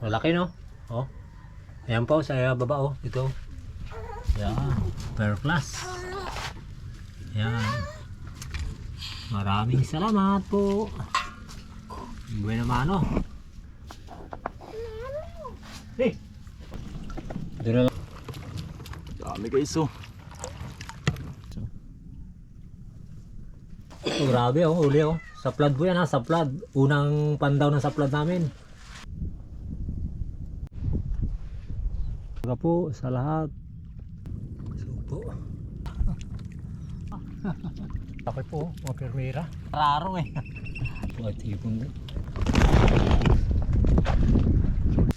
Malaki no? Oh. Ayan po sa baba oh. Ito. Yan. Per class. Yan. Maraming salamat po. Buena mano. Hey. Dito na. Dami guys oh. Oh, grabe oh, uli oh. Saplad po yan ha, saplad. Unang pandaw ng saplad namin. Saka po sa lahat. Supo. Tapos po, mga permira. Raro eh. Buat ipon din.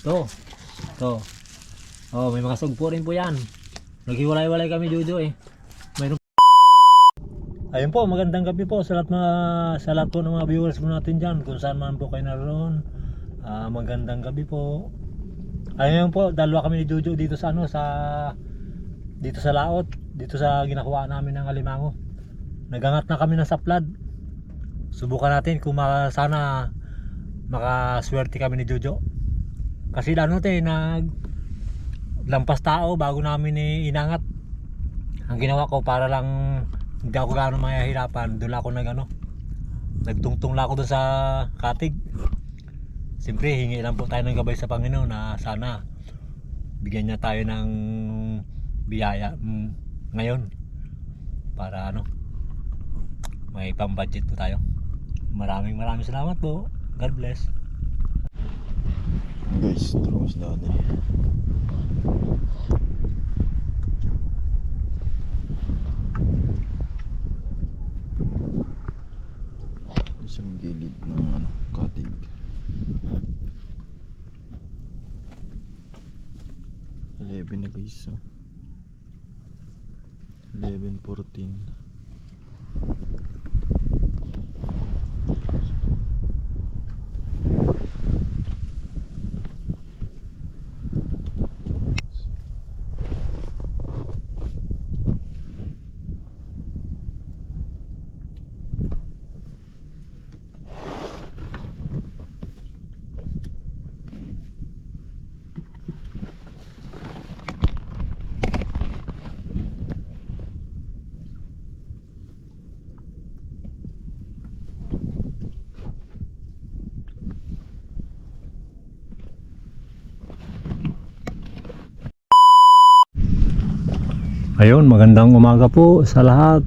To. Oh, may mga sugpo rin po yan. Naghiwalay-walay kami Jojo eh. Mayroon. Ayun po, magandang gabi po sa lahat po ng mga viewers mo natin dyan. Kung saan man po kayo naroon. Magandang gabi po. Ayun po, dalawa kami ni Jojo dito sa dito sa laot, dito sa ginakuha namin ng alimango. Nagangat na kami ng saplad. Subukan natin kung sana makaswerte kami ni Jojo. Kasi lampas tao bago namin inangat. Ang ginawa ko para lang hindi ako gano'ng mahihirapan, doon ako nagtungtong lang ako doon sa katig. Siyempre hingi lang po tayo ng gabay sa Panginoon na sana bigyan niya tayo ng biyaya ngayon para may pang-budget po tayo. Maraming salamat po. God bless. Guys, terus daan eh. Isang gilid ng katig. Eleven na guys. 11:14. Ayun, magandang umaga po sa lahat.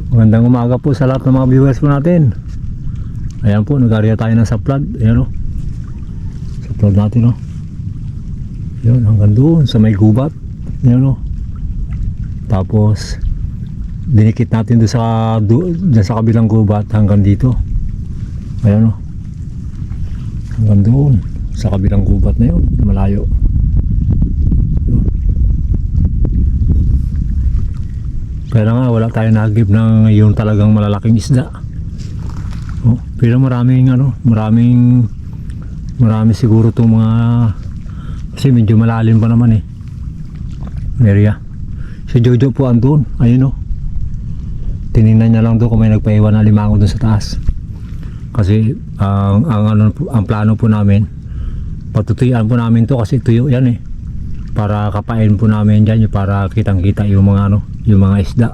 Magandang umaga po sa lahat ng mga viewers po natin. Ayan po, nag-area tayo ng saplad. Ayan o. Saplad natin o. Ayan, hanggang doon sa may gubat. Ayan o. Tapos, dinikit natin doon sa kabilang gubat hanggang dito. Ayan o. Hanggang doon sa kabilang gubat na yun. Malayo. Kaya nga wala tayong nag-give ng yung talagang malalaking isda. Oh, pero marami siguro itong mga, kasi medyo malalim pa naman eh area. Si Jojo po andun, ayun oh. Tinignan niya lang doon kung may nagpaiwan na limango doon sa taas. Kasi ang plano po namin, patutuyuan po namin to kasi tuyo yan eh. Para kapain po namin dyan, para kitang kita yung mga isda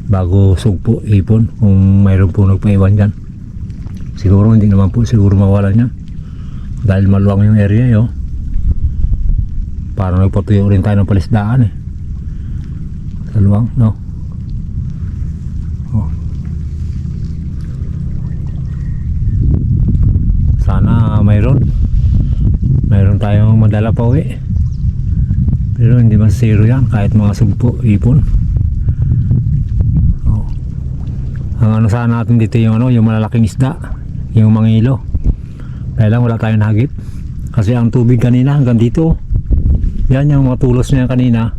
bago sugpo ipon kung mayroon po nagpaiwan dyan. Siguro hindi naman po siguro mawalan yan dahil maluwang yung area yun. Parang nagpatuyo rin tayo ng palisdaan eh sa luwang no. Oh. Sana mayroon tayong madala pa uwi. Pero hindi masiro yan kahit mga sugpo, ipon. Oh. Ang sana natin dito yung malalaking isda, yung mga ilo. Kaya lang wala tayong hagip. Kasi ang tubig kanina hanggang dito. Yan yung mga tulos niya kanina.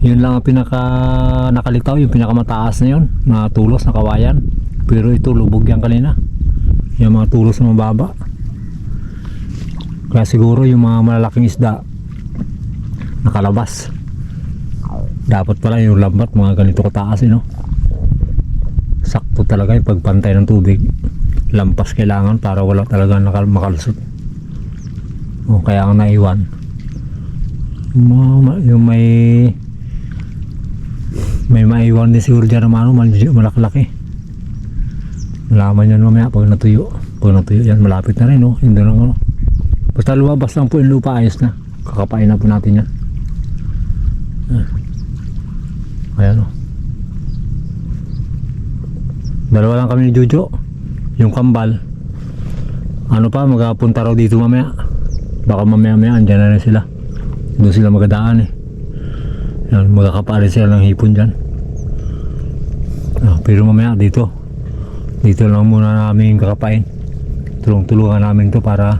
Yun lang ang nakalitaw, yung pinakamataas na yun, na tulos na kawayan. Pero ito lubog yan kanina. Yung mga tulos na mababa. Kaya siguro yung mga malalaking isda nakalabas. Dapat pala yung lambat mga ganito kataas sakto talaga yung pagpantay ng tubig. Lampas kailangan para wala talaga makalusot. O kaya ang naiwan. Yung may maiwan din siguro dyan naman, malaki-laki. Malaman yan mamaya pag natuyo. Pag natuyo yan, malapit na rin, no? Hindi lang, ano. Basta lumabas lang po yung lupa, ayos na. Kakapain na po natin yan. Ayan, no. Dalawa lang kami ni Jojo. Yung kambal. Ano pa, magpunta raw dito mamaya. Baka mamaya andyan na rin sila. Doon sila magadaan eh. Yan, magkakaparin sila ng hipon dyan. Pero mamaya dito lang muna namin kakapain. Tulungan namin to para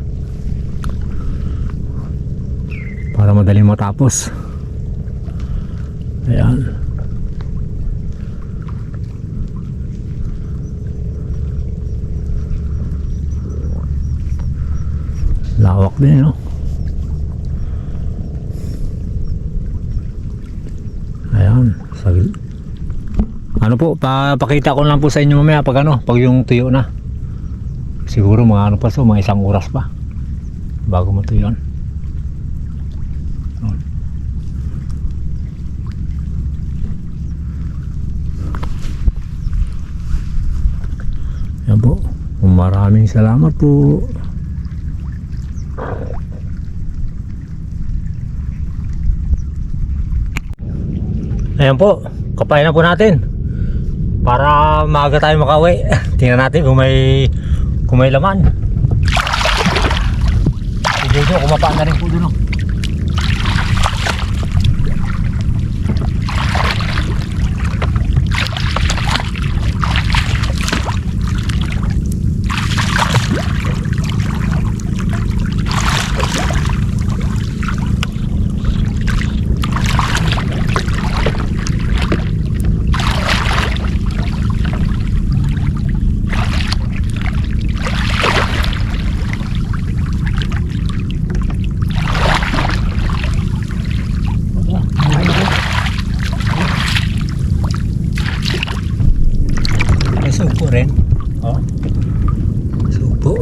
madaling matapos. Ayan. Lawak din, no? Ayan, saglit. Ano po, papakita ko lang po sa inyo mamaya pag yung tuyo na. Siguro mga mga 1 oras pa bago matuyon. Yan po. Maraming salamat po. Ayan po, kapain na po natin para maaga tayo makauwi. Tingnan natin kung may laman. Si Jojo kumapaan na rin po dun, oh. Supo rin. Oh. Supo.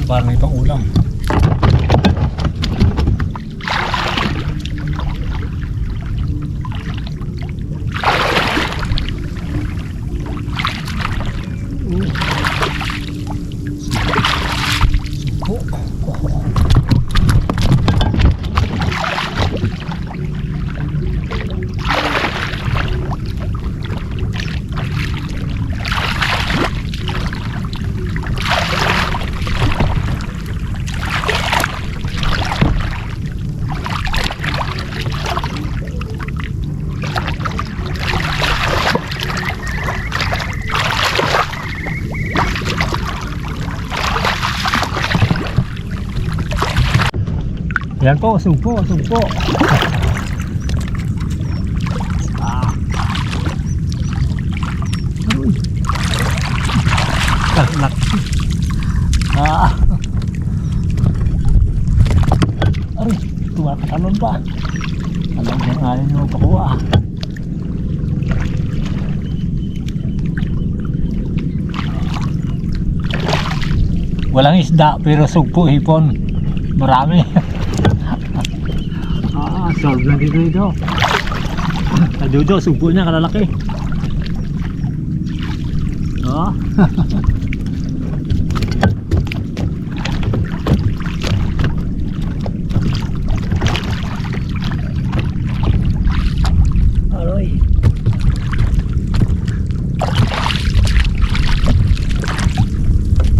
Parang may pang ulam. Yan po, sugpo, sugpo. Laki. Aray, tuwa ka talon pa. Alam niya nga rin yung pakuha. Walang isda pero sugpo hipon. Marami. Solve lang dito ito. Kadudo, sugpo niya kalalaki. Oh. Aroy.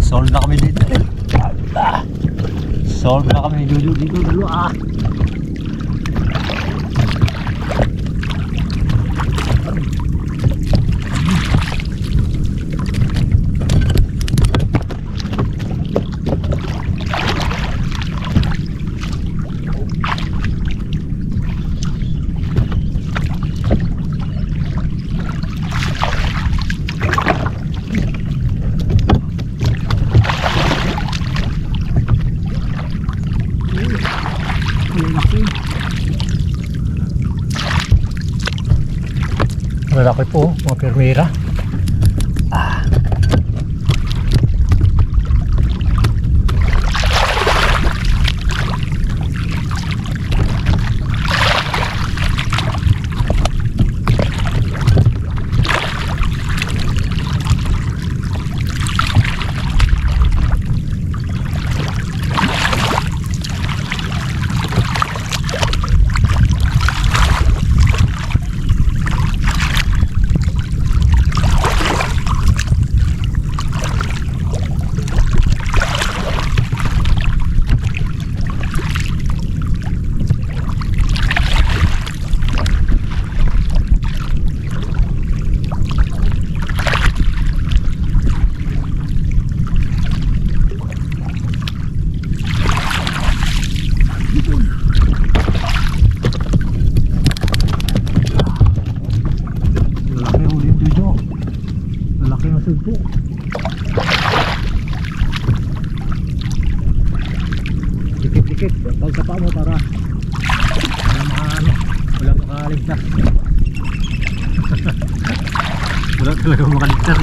Solve na kami dito. Solve na kami dito dito. Malaki po, mga permira. Sugpo. Dikit-dikit, pag sa paa mo para wala makaligtas. Wala talaga makaligtas.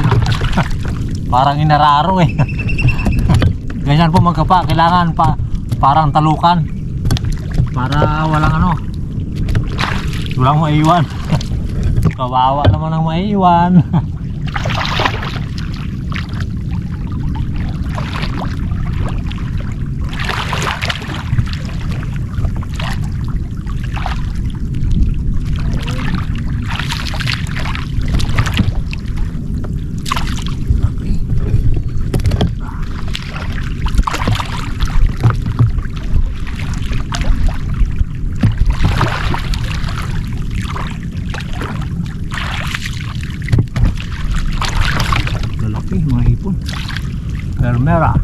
Parang inararo eh. Ganyan po magkapa, kailangan parang talukan para walang walang maiwan. Kawawa naman ang maiwan. Mga hipon permera.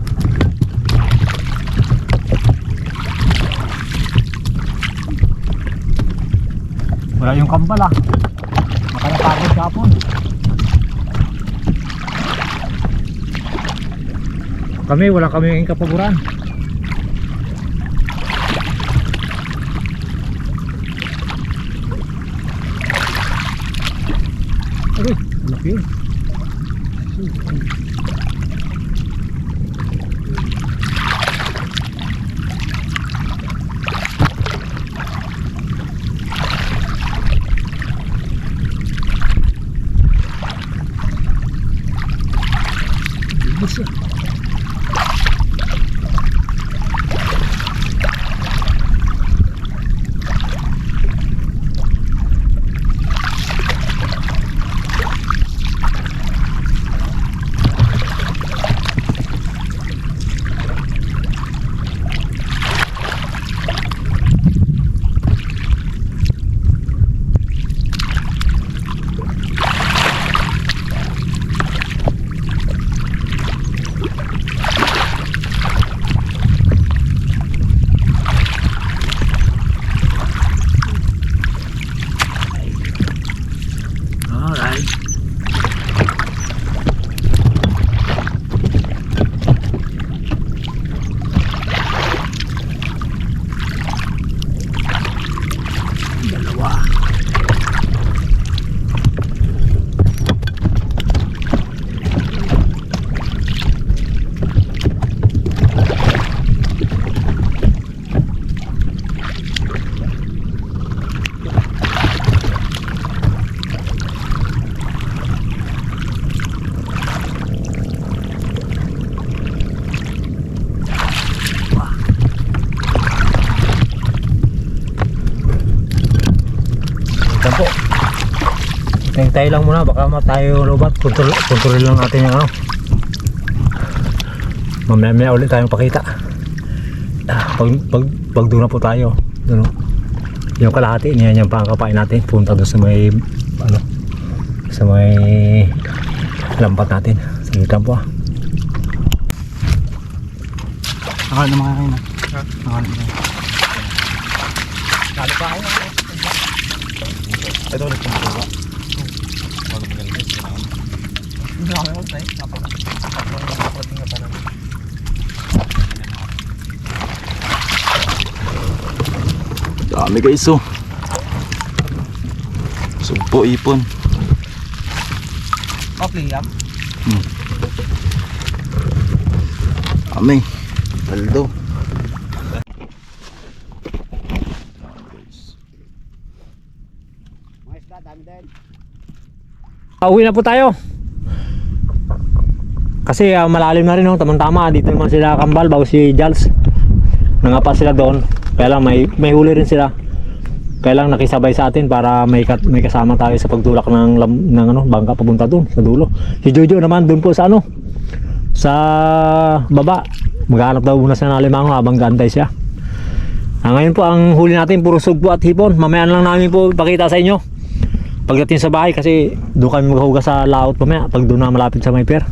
Wala yung kambal makalapagod kapon. Wala kami yung kapaguran. Aray, malaki yun. Bus eh. Alright. Dalawa. Ito po. Hintay lang muna, baka tayo lobat. Kontrol lang natin yung ano. Mamaya ulit tayong pakita. Pag doon na po tayo, ano, yung kalahati niya yung pangkapain natin, punta doon sa may ano, sa may lampat natin. Sagitan po. Akala naman kayo na. Akala naman. Kali pa kayo. Ito ulit yung bawa. Wala maganda. Hindi kami ulit tayo. Napaparating na pa namin. Dami guys oh. Sugpo ipon. Okay, yam. Dami. Paldo. Uwi na po tayo. Kasi malalim na rin, no? Tamang-tama. Dito naman sila Kambal, bago si Jals. Nangapa sila doon. Kaya lang may huli rin sila. Kaya lang nakisabay sa atin para may kasama tayo sa pagtulak ng ano, bangka papunta doon sa dulo. Si Jojo naman doon po sa ano, sa baba. Maghanap daw muna sa Alimango habang gantay siya. Ngayon po ang huli natin puro sugpo at hipon. Mamaya lang namin po ipakita sa inyo pagdating sa bahay, kasi doon kami maghugas sa laot mamaya pag doon na malapit sa may pier.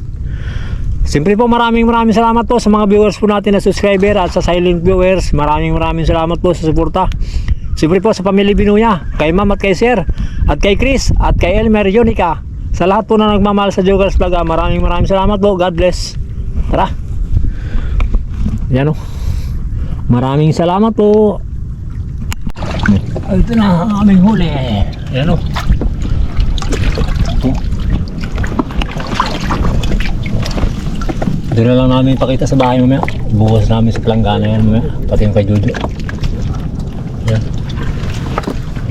Siyempre po maraming salamat po sa mga viewers po natin na subscriber at sa silent viewers. Maraming salamat po sa suporta. Siyempre po sa pamilya Binuya, kay Ma'am at kay Sir, at kay Chris, at kay Elmer Yonica. Sa lahat po na nagmamahal sa Joggers Vlog, maraming salamat po. God bless. Tara. Yan o. Maraming salamat po. Ito na ang aming huli. Yan o. Doon na lang namin pakita sa bahay mamaya. Bukas namin sa planggana yan mamaya. Pati yung kay Jojo. Yan.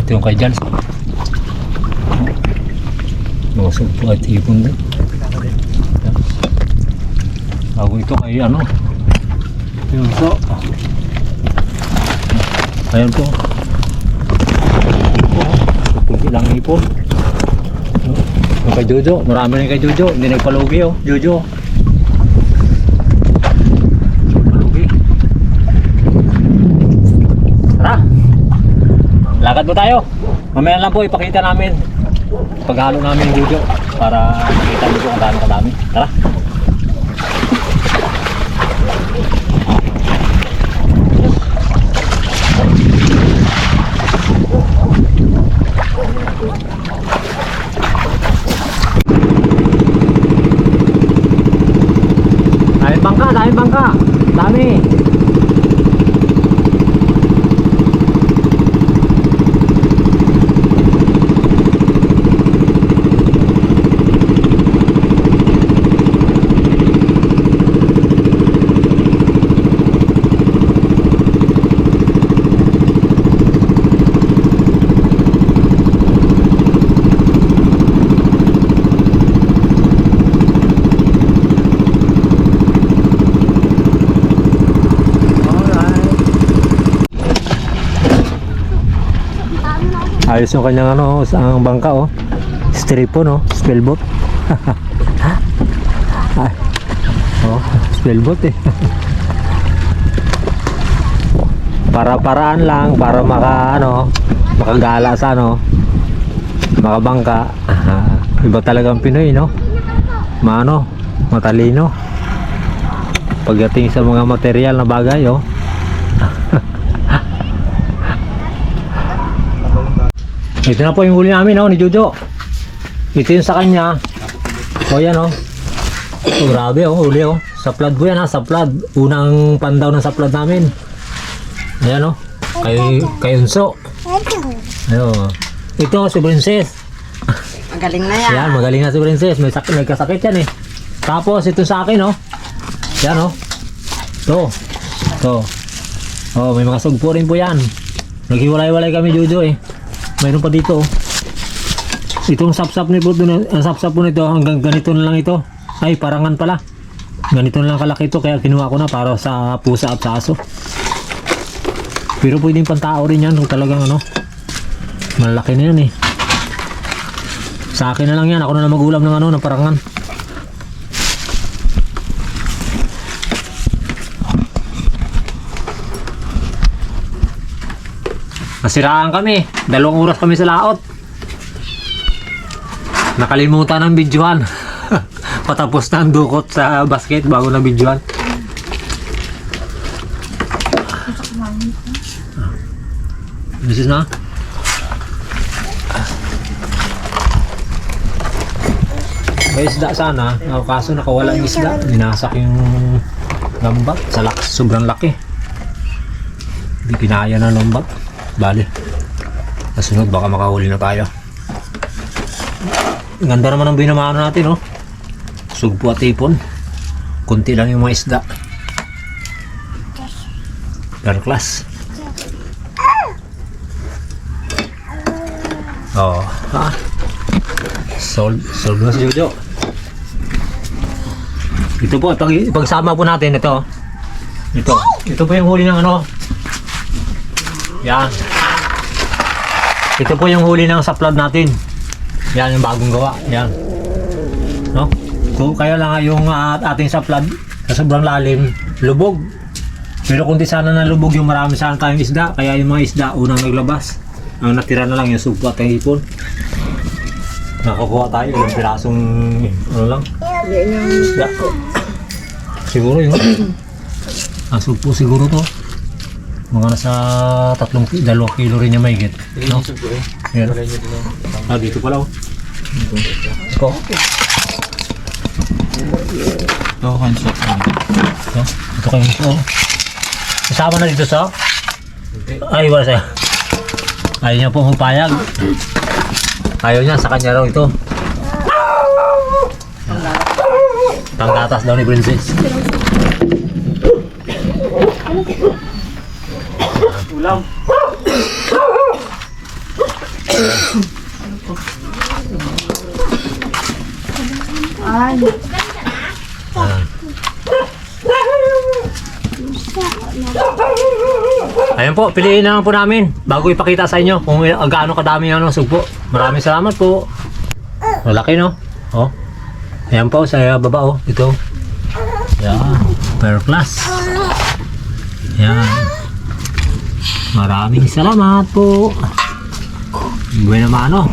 Ito yung kay Jans. Mga sugpo at ipon din. Bago ito kay ano. Yung so. Ayan po. Kunti lang ipon. Yung kay Jojo. Marami rin kay Jojo. Hindi nagpalugi oh. Jojo. Lakad po tayo. Mamaya lang po ipakita namin paghalo namin yung video para makita nyo po kung gaano kadami. Tara. Dami bangka. Dami. Ayos yung kanyang ano, ang bangka oh. Stripon oh, spellboat. Ay. Oh, spellboat eh. Para-paraan lang para makagala sa ano, makabangka. Iba talagang Pinoy, no? Matalino. Pagdating sa mga material na bagay, oh. Ito na po yung huli namin, oh, ni Jojo. Ito yung sa kanya. O yan, oh. Oh, grabe, oh, huli, oh. Saplad po yan, ha, saplad. Unang pandaw ng saplad namin. Ayan, oh. Kay Unso. Ayun. Ito, si Princess. Magaling na yan. Yan, magaling na si Princess. May kasakit yan, eh. Tapos, ito sa akin, oh. Yan, oh. Ito. Oh, may mga sugpo rin po yan. Naghiwalay-walay kami, Jojo, eh. Mayroon pa dito, oh. Itong sapsap nito, ang sapsap po nito, hanggang ganito na lang ito. Ay, parangan pala. Ganito na lang kalaki ito, kaya kinuha ko na para sa pusa at sa aso. Pero pwedeng pantao rin yan kung talagang ano. Malaki na yan, eh. Sa akin na lang yan, ako na lang mag-ulam ng ano, ng parangan. Nasiraan kami. 2 oras kami sa laot. Nakalimutan ng videoan. Patapos na ang dukot sa basket bago na videoan. This is na. May isda sana. Kaso nakawala yung isda. Dinasak yung lambat. Sobrang laki. Hindi kinaya ng lambat. Bali. Kasunod baka makahuli na tayo. Ganda naman ang binamahan natin, oh. Sugpo at ipon. Kunti lang yung mga isda. Third class. Oh, ha? Solve na si Jojo. Ito po, pagsama po natin ito. Ito po yung huli ng ano. Yan. Ito po yung huli ng saplad natin. Yan yung bagong gawa. Yan. No? So, kaya lang yung ating saplad sa sobrang lalim, lubog. Pero kung di sana nalubog yung marami sana tayong isda, kaya yung mga isda unang naglabas. Ang natira na lang yung sugpo at hipon. Nakakuha tayo ilang pirasong ano lang. Isda. Siguro yun. Ang sugpo siguro to. Mga nasa 2 kilo rin niya mahigit. No? Yan. Dito pala, oh. Ito. Ito, concept. Ito kayo. Oh. Kasama na dito sa? Ay, wala sa'yo. Ayaw niya pong hupayag. Ayaw niya, sa kanya raw ito. Panggatas daw ni Princess. Ulam. Ay. Ayan po, piliin na po namin bago ipakita sa inyo kung gaano kadami yung sugpo. Maraming salamat po. Malaki, no? Oh. Ayan po sa baba, oh. Ito. Yan. Per class. Yan. Maraming salamat po. Buena mano.